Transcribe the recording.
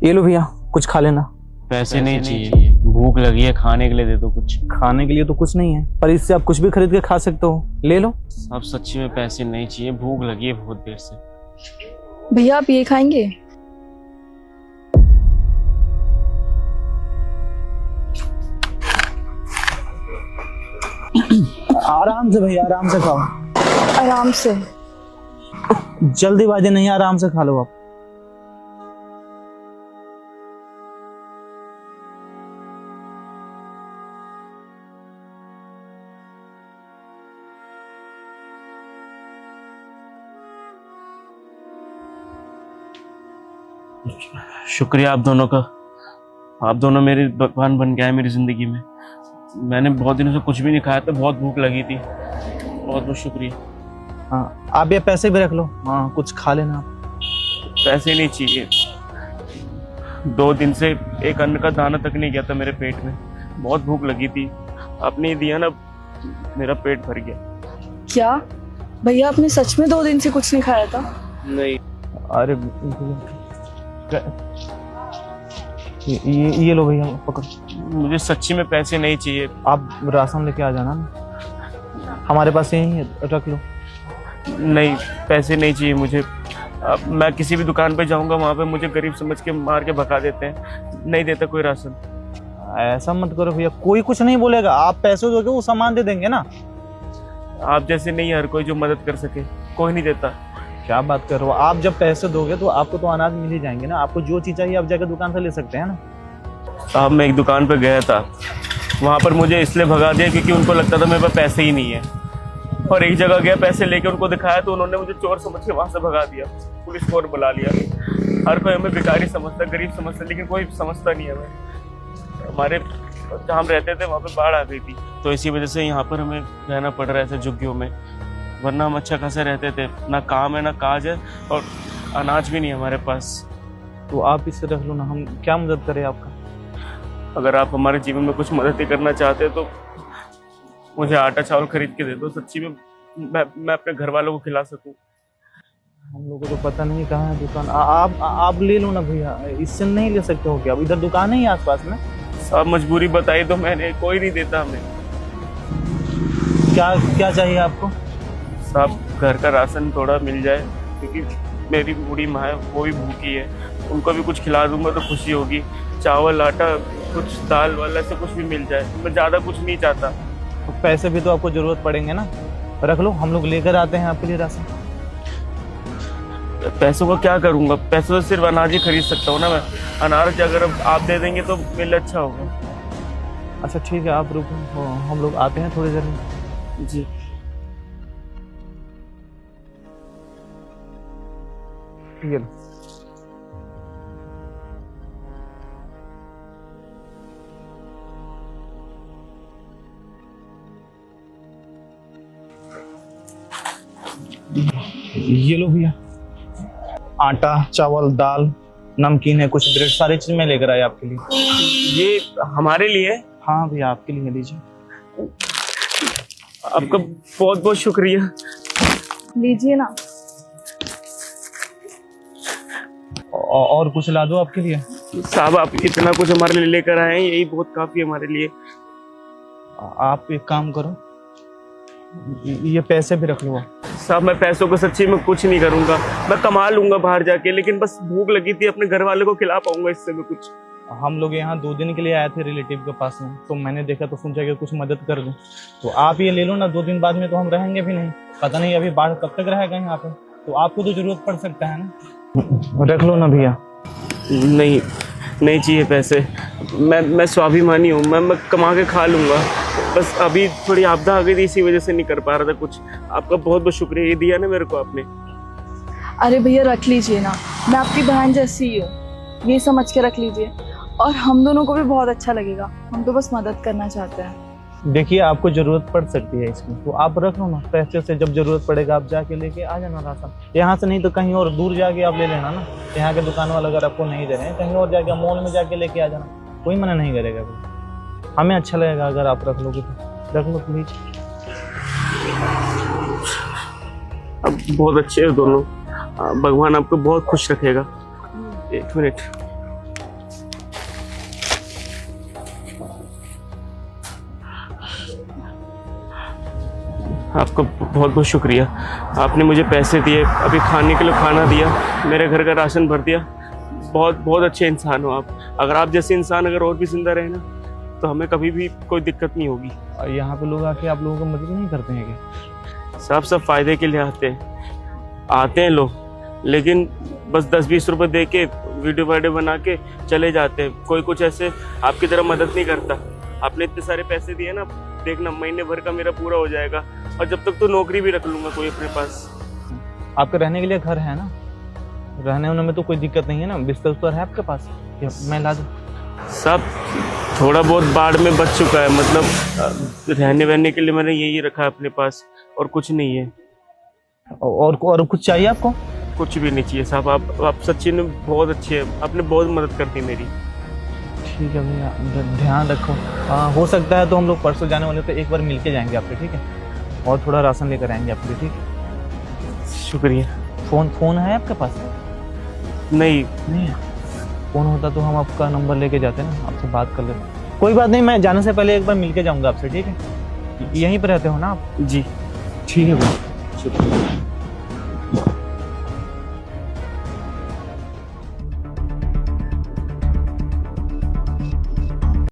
ये लो भैया, कुछ खा लेना। पैसे नहीं चाहिए, भूख लगी है, खाने के लिए दे दो कुछ। खाने के लिए तो कुछ नहीं है, पर इससे आप कुछ भी खरीद के खा सकते हो, ले लो। अब सच्ची में पैसे नहीं चाहिए, भूख लगी है बहुत देर से। भैया आप ये खाएंगे? आराम से भैया, आराम से खाओ। आराम से? जल्दीबाजी नहीं, आराम से खा लो आप। शुक्रिया आप दोनों का, आप दोनों मेरे भगवान बन गए मेरी जिंदगी में। मैंने बहुत दिनों से कुछ भी नहीं खाया था, बहुत भूख लगी थी। बहुत बहुत शुक्रिया। हाँ, आप ये पैसे भी रख लो। हाँ, कुछ खा लेना आप। पैसे नहीं चाहिए, 2 दिन से एक अन्न का दाना तक नहीं गया था मेरे पेट में, बहुत भूख लगी थी। आपने ये दिया ना, मेरा पेट भर गया। क्या भैया आपने सच में 2 दिन से कुछ नहीं खाया था? नहीं। अरे ये लो भैया, पकड़। मुझे सच्ची में पैसे नहीं चाहिए। आप राशन लेके आ जाना ना, हमारे पास यही है, रख लो। नहीं, पैसे नहीं चाहिए मुझे। अब मैं किसी भी दुकान पे जाऊंगा, वहां पे मुझे गरीब समझ के मार के भगा देते हैं, नहीं देता कोई राशन। ऐसा मत करो भैया, कोई कुछ नहीं बोलेगा। आप पैसे दोगे, वो सामान दे देंगे ना। आप जैसे नहीं हर कोई जो मदद कर सके, कोई नहीं देता। क्या बात कर रहे हो? आप जब पैसे दोगे तो आपको तो अनाज मिल ही जाएंगे ना। आपको जो चीज चाहिए आप जाकर दुकान से ले सकते हैं ना। साहब मैं एक दुकान पे गया था, वहाँ पर मुझे इसलिए भगा दिया क्योंकि उनको लगता था मेरे पास पैसे ही नहीं है। और एक जगह गया, पैसे लेके उनको दिखाया तो उन्होंने मुझे चोर समझ के वहाँ से भगा दिया, पुलिस को और बुला लिया। हर कोई हमें भिखारी समझता, गरीब समझता, लेकिन कोई समझता नहीं हमें। हमारे जहाँ हम रहते थे वहाँ पे बाढ़ आ गई थी, तो इसी वजह से यहाँ पर हमें रहना पड़ रहा है ऐसे झुग्गियों में, वरना हम अच्छा खासा रहते थे। ना काम है ना काज है, और अनाज भी नहीं हमारे पास। तो आप इसे रख लो ना, हम क्या मदद करें आपका। अगर आप हमारे जीवन में कुछ मदद ही करना चाहते हैं तो मुझे आटा चावल खरीद के दे दो, सच्ची में मैं अपने घर वालों को खिला सकूं। हम लोगों को तो पता नहीं कहाँ है दुकान। आप ले लो ना भैया, इससे नहीं ले सकते हो क्या? अब इधर दुकान है ही आसपास में। साहब मजबूरी बताई तो मैंने, कोई नहीं देता हमें। क्या क्या चाहिए आपको? साहब घर का राशन थोड़ा मिल जाए, क्योंकि मेरी बूढ़ी माँ है, वो भी भूखी है, उनको भी कुछ खिला दूंगा तो खुशी होगी। चावल आटा, कुछ दाल वाला से कुछ भी मिल जाए, मैं ज़्यादा कुछ नहीं चाहता। तो पैसे भी तो आपको जरूरत पड़ेंगे ना, रख लो, हम लोग लेकर आते हैं आपके लिए राशन। पैसों का क्या करूंगा? पैसों से सिर्फ अनाज ही खरीद सकता हूँ ना मैं। अनाज अगर आप दे देंगे तो मेरे लिए अच्छा होगा। अच्छा ठीक है, आप रुको, हम लोग आते हैं थोड़ी देर में। जी। ये लो। ये लो भैया, आटा चावल दाल नमकीन है, कुछ ब्रेड, सारी चीज मैं लेकर आया आपके लिए। ये हमारे लिए? हाँ भैया, आपके लिए लीजिए। आपका बहुत बहुत शुक्रिया। लीजिए ना। और कुछ ला दो आपके लिए? साहब आप इतना कुछ हमारे लिए लेकर आए हैं, यही बहुत काफी है हमारे लिए। आप एक काम करो, ये पैसे भी रख लो। साहब मैं पैसों को सच्ची में कुछ नहीं करूंगा, मैं कमा लूंगा बाहर जाके, लेकिन बस भूख लगी थी, अपने घर वाले को खिला पाऊंगा इससे मैं कुछ। हम लोग यहाँ 2 दिन के लिए आए थे रिलेटिव के पास में, तो मैंने देखा तो सोचा कि कुछ मदद कर दूं। तो आप ये ले लो ना, 2 दिन बाद में तो हम रहेंगे भी नहीं, पता नहीं अभी बाढ़ कब तक रहेगा यहाँ पे, तो आपको तो जरूरत पड़ सकता है ना। रख लो ना भैया। नहीं, नहीं चाहिए पैसे, मैं स्वाभिमानी हूँ, मैं कमा के खा लूंगा। बस अभी थोड़ी आपदा आ गई थी, इसी वजह से नहीं कर पा रहा था कुछ। आपका बहुत बहुत शुक्रिया, ये दिया ना मेरे को आपने। अरे भैया रख लीजिए ना, मैं आपकी बहन जैसी ही हूँ, ये समझ के रख लीजिए, और हम दोनों को भी बहुत अच्छा लगेगा। हम तो बस मदद करना चाहते हैं। देखिए आपको जरूरत पड़ सकती है इसकी, तो आप रख लो ना, पैसे से जब जरूरत पड़ेगा आप जाके लेके आ जाना राशन। यहाँ से नहीं तो कहीं और दूर जाके आप ले लेना ना, यहाँ के दुकान वाले अगर आपको नहीं दे रहे हैं, कहीं और जाके मॉल में जाके लेके आ जाना, कोई मना नहीं करेगा। हमें अच्छा लगेगा अगर आप रख लोगे तो। रख लो प्लीज। अब बहुत अच्छे हो दोनों, भगवान आपको बहुत खुश रखेगा। 1 मिनट। आपको बहुत बहुत शुक्रिया। आपने मुझे पैसे दिए, अभी खाने के लिए खाना दिया, मेरे घर का राशन भर दिया। बहुत बहुत अच्छे इंसान हो आप। अगर आप जैसे इंसान अगर और भी जिंदा रहे ना, तो हमें कभी भी कोई दिक्कत नहीं होगी। और यहाँ पे लोग आके आप लोगों को मदद नहीं करते हैं क्या? साहब सब फायदे के लिए आते हैं लोग, लेकिन बस 10-20 रुपए दे के वीडियो बना के चले जाते हैं। कोई कुछ ऐसे आपकी तरह मदद नहीं करता। आपने इतने सारे पैसे दिए ना, देखना महीने भर का मेरा पूरा हो जाएगा, और जब तक तो नौकरी भी रख लूंगा कोई अपने पास। आपके रहने के लिए घर है ना? रहने होने में तो कोई दिक्कत नहीं है ना? बिस्तर उस्तर है आपके पास? मैं ला दूं? सब थोड़ा बहुत बाढ़ में बच चुका है, मतलब रहने वहने के लिए मैंने यही रखा है अपने पास, और कुछ नहीं है। और कुछ चाहिए आपको? कुछ भी नहीं चाहिए साहब। आप सच्ची में बहुत अच्छे हैं, आपने बहुत मदद कर दी मेरी। ठीक है भैया, ध्यान रखो। हो सकता है तो हम लोग परसों जाने वाले, तो एक बार मिल के जाएंगे आपके, ठीक है? और थोड़ा राशन लेकर आएंगे आपके लिए, ठीक है? शुक्रिया। फ़ोन है आपके पास? नहीं है। फ़ोन होता तो हम आपका नंबर लेके जाते ना, आपसे बात कर लेते। कोई बात नहीं, मैं जाने से पहले एक बार मिल के जाऊँगा आपसे, ठीक है? यहीं पर रहते हो ना आप? जी ठीक है भैया, शुक्रिया।